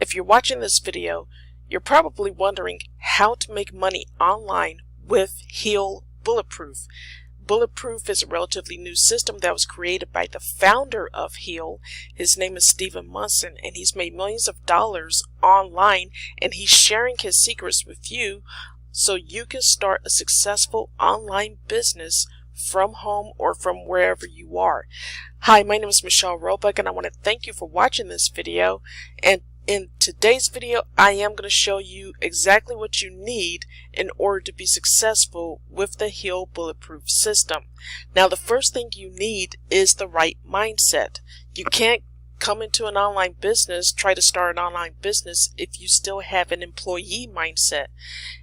if you're watching this video, you're probably wondering how to make money online with Heal Bulletproof. Bulletproof is a relatively new system that was created by the founder of Heal. His name is Stephen Munson, and he's made millions of dollars online, and he's sharing his secrets with you so you can start a successful online business from home or from wherever you are. Hi, my name is Michelle Roebuck, and I want to thank you for watching this video. And in today's video, I am going to show you exactly what you need in order to be successful with the Heal Bulletproof system. Now, the first thing you need is the right mindset. You can't come into an online business, try to start an online business if you still have an employee mindset.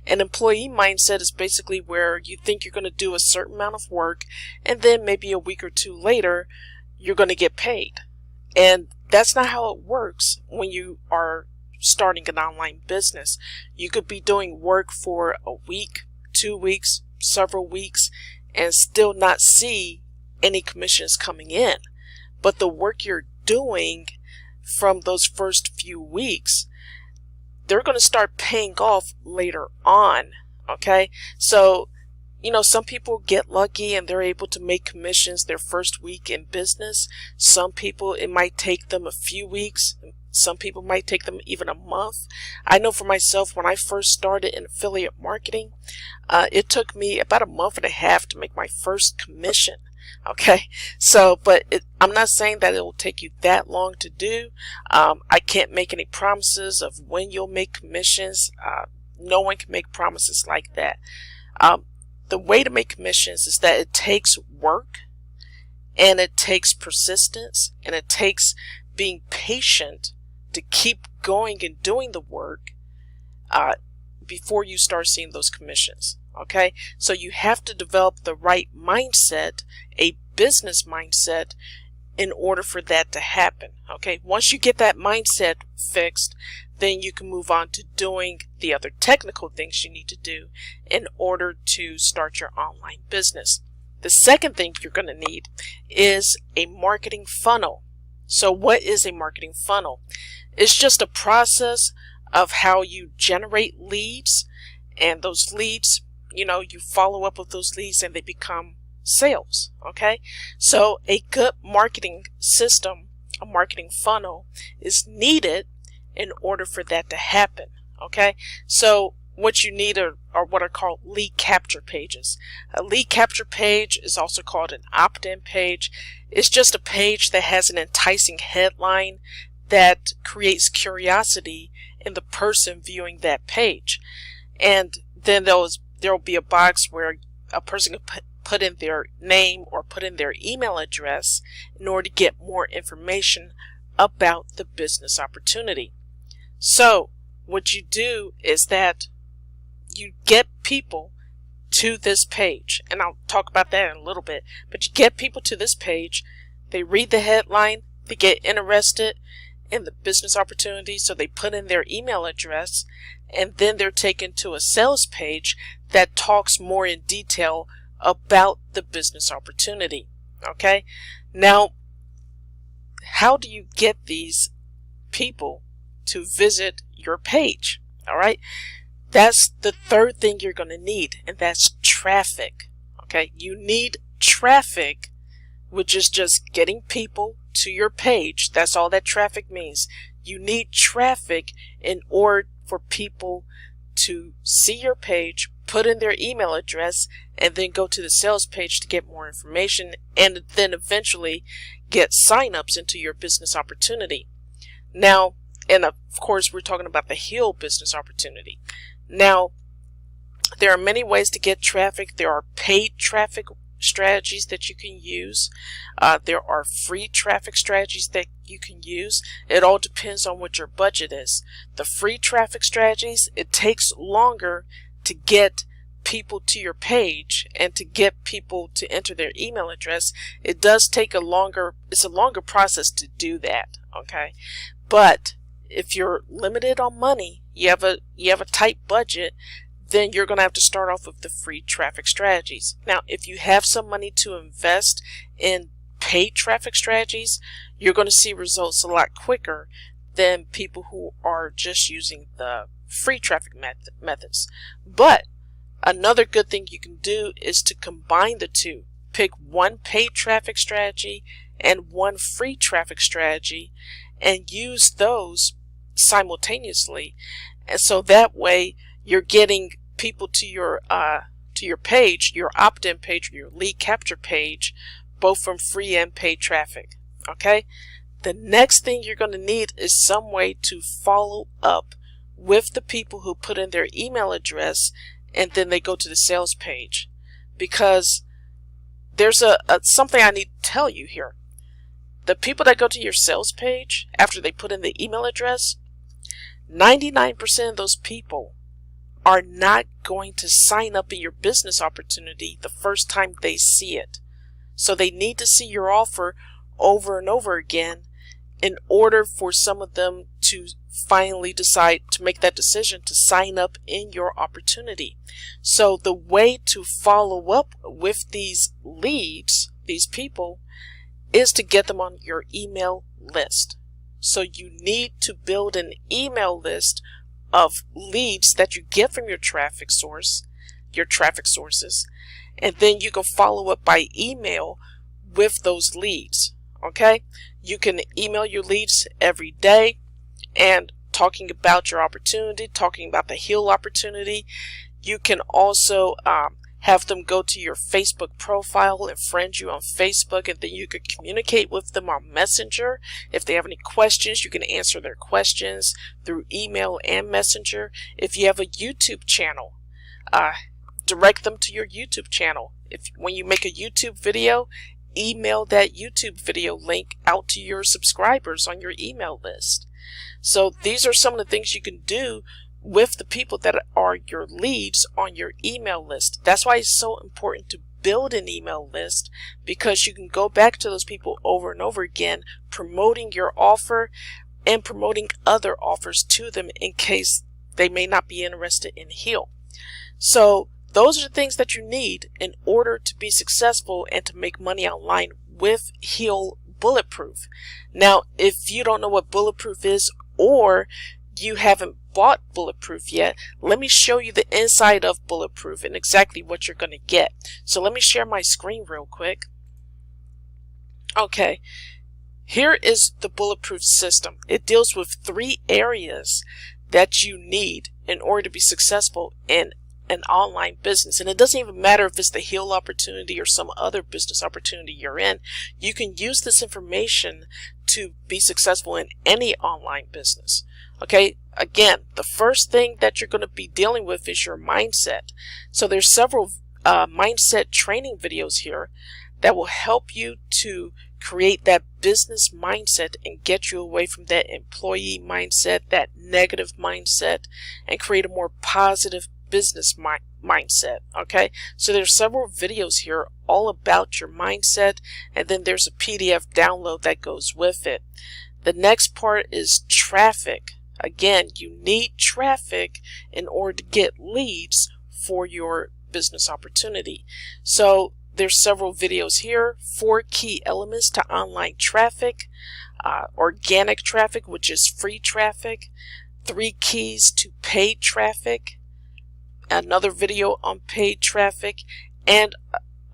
An employee mindset is basically where you think you're going to do a certain amount of work, and then maybe a week or two later, you're going to get paid. And that's not how it works when you are starting an online business. You could be doing work for a week, 2 weeks, several weeks, and still not see any commissions coming in. But the work you're doing from those first few weeks, they're going to start paying off later on. Okay, so some people get lucky and they're able to make commissions their first week in business. Some people, it might take them a few weeks. Some people might take them even a month. I know for myself, when I first started in affiliate marketing, it took me about a month and a half to make my first commission. Okay, so, but I'm not saying that it will take you that long to do. I can't make any promises of when you'll make commissions. No one can make promises like that. The way to make commissions is that it takes work, and it takes persistence, and it takes being patient to keep going and doing the work before you start seeing those commissions. Okay, so you have to develop the right mindset, a business mindset, in order for that to happen. Okay, once you get that mindset fixed, then you can move on to doing the other technical things you need to do in order to start your online business. The second thing you're going to need is a marketing funnel. So what is a marketing funnel? It's just a process of how you generate leads, and those leads, you follow up with those leads and they become sales. Okay, so a good marketing system, a marketing funnel, is needed in order for that to happen. Okay, so what you need are what are called lead capture pages. A lead capture page is also called an opt-in page. It's just a page that has an enticing headline that creates curiosity in the person viewing that page. And then there will be a box where a person can put in their name or put in their email address in order to get more information about the business opportunity. So what you do is that you get people to this page, and I'll talk about that in a little bit, but you get people to this page, they read the headline, they get interested in the business opportunity, so they put in their email address, and then they're taken to a sales page that talks more in detail about the business opportunity. Okay, now how do you get these people to visit your page? All right, that's the third thing you're going to need, and that's traffic. Okay, you need traffic, which is just getting people to your page. That's all that traffic means. You need traffic in order for people to see your page, put in their email address, and then go to the sales page to get more information, and then eventually get signups into your business opportunity. Now, and of course, we're talking about the Heal business opportunity. Now, there are many ways to get traffic. There are paid traffic strategies that you can use. There are free traffic strategies that you can use. It all depends on what your budget is. The free traffic strategies, it takes longer to get people to your page and to get people to enter their email address. It does take it's a longer process to do that. Okay, but if you're limited on money, you have a tight budget, then you're going to have to start off with the free traffic strategies. Now, if you have some money to invest in paid traffic strategies, you're going to see results a lot quicker than people who are just using the free traffic methods. But another good thing you can do is to combine the two. Pick one paid traffic strategy and one free traffic strategy and use those simultaneously. And so that way you're getting people to your page, your opt-in page, or your lead capture page, both from free and paid traffic. Okay? The next thing you're going to need is some way to follow up with the people who put in their email address and then they go to the sales page, because there's something I need to tell you here. The people that go to your sales page after they put in the email address, 99% of those people are not going to sign up in your business opportunity the first time they see it. So they need to see your offer over and over again in order for some of them to finally decide to make that decision to sign up in your opportunity. So the way to follow up with these leads, these people, is to get them on your email list. So you need to build an email list of leads that you get from your traffic sources, and then you can follow up by email with those leads. Okay? You can email your leads every day and talking about your opportunity, talking about the heal opportunity. You can also have them go to your Facebook profile and friend you on Facebook, and then you could communicate with them on Messenger. If they have any questions, you can answer their questions through email and Messenger. If you have a YouTube channel, direct them to your YouTube channel. When you make a YouTube video, email that YouTube video link out to your subscribers on your email list. So these are some of the things you can do with the people that are your leads on your email list. That's why it's so important to build an email list, because you can go back to those people over and over again, promoting your offer and promoting other offers to them in case they may not be interested in Heal. So those are the things that you need in order to be successful and to make money online with Heal Bulletproof. Now, if you don't know what Bulletproof is, or you haven't bought Bulletproof yet, let me show you the inside of Bulletproof and exactly what you're going to get. So let me share my screen real quick. Okay, here is the Bulletproof system. It deals with 3 areas that you need in order to be successful in an online business. And it doesn't even matter if it's the Heal opportunity or some other business opportunity you're in. You can use this information to be successful in any online business. Okay, again, the first thing that you're going to be dealing with is your mindset. So there's several mindset training videos here that will help you to create that business mindset and get you away from that employee mindset, that negative mindset, and create a more positive business mindset. Okay, so there's several videos here all about your mindset, and then there's a PDF download that goes with it. The next part is traffic. Again, you need traffic in order to get leads for your business opportunity. So there's several videos here. 4 key elements to online traffic, organic traffic, which is free traffic, 3 keys to paid traffic, another video on paid traffic, and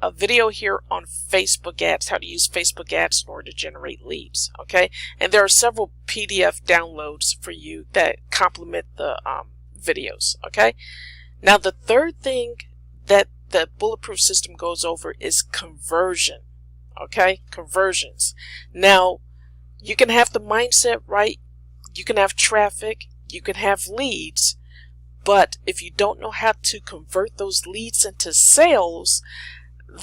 a video here on Facebook ads, how to use Facebook ads in order to generate leads. Okay, and there are several PDF downloads for you that complement the videos. Okay, now the third thing that the Bulletproof system goes over is conversion. Okay, conversions. Now you can have the mindset right, you can have traffic, you can have leads, but if you don't know how to convert those leads into sales,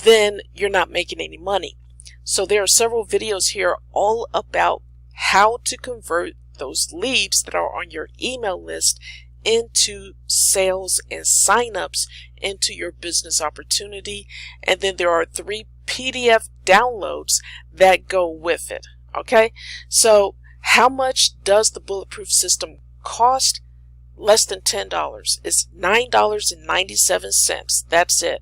then you're not making any money. So there are several videos here all about how to convert those leads that are on your email list into sales and signups into your business opportunity. And then there are 3 PDF downloads that go with it. Okay, so how much does the Bulletproof system cost? Less than $10. It's $9.97. That's it.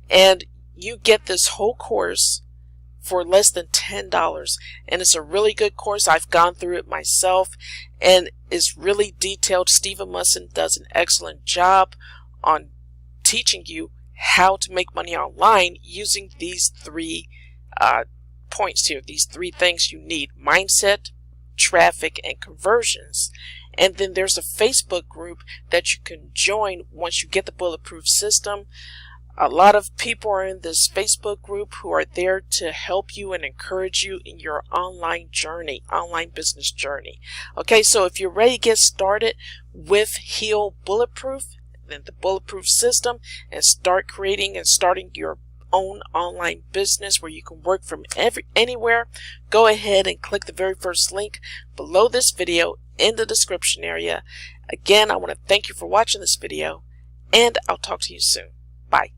And you get this whole course for less than $10. And it's a really good course. I've gone through it myself and it's really detailed. Stephen Musson does an excellent job on teaching you how to make money online using these three points here, these three things you need: mindset, traffic, and conversions. And then there's a Facebook group that you can join once you get the Bulletproof system. A lot of people are in this Facebook group who are there to help you and encourage you in your online journey, online business journey. Okay, so if you're ready to get started with Heal Bulletproof, then the Bulletproof system, and start creating and starting your own online business where you can work from anywhere, go ahead and click the very first link below this video in the description area. Again, I want to thank you for watching this video, and I'll talk to you soon. Bye.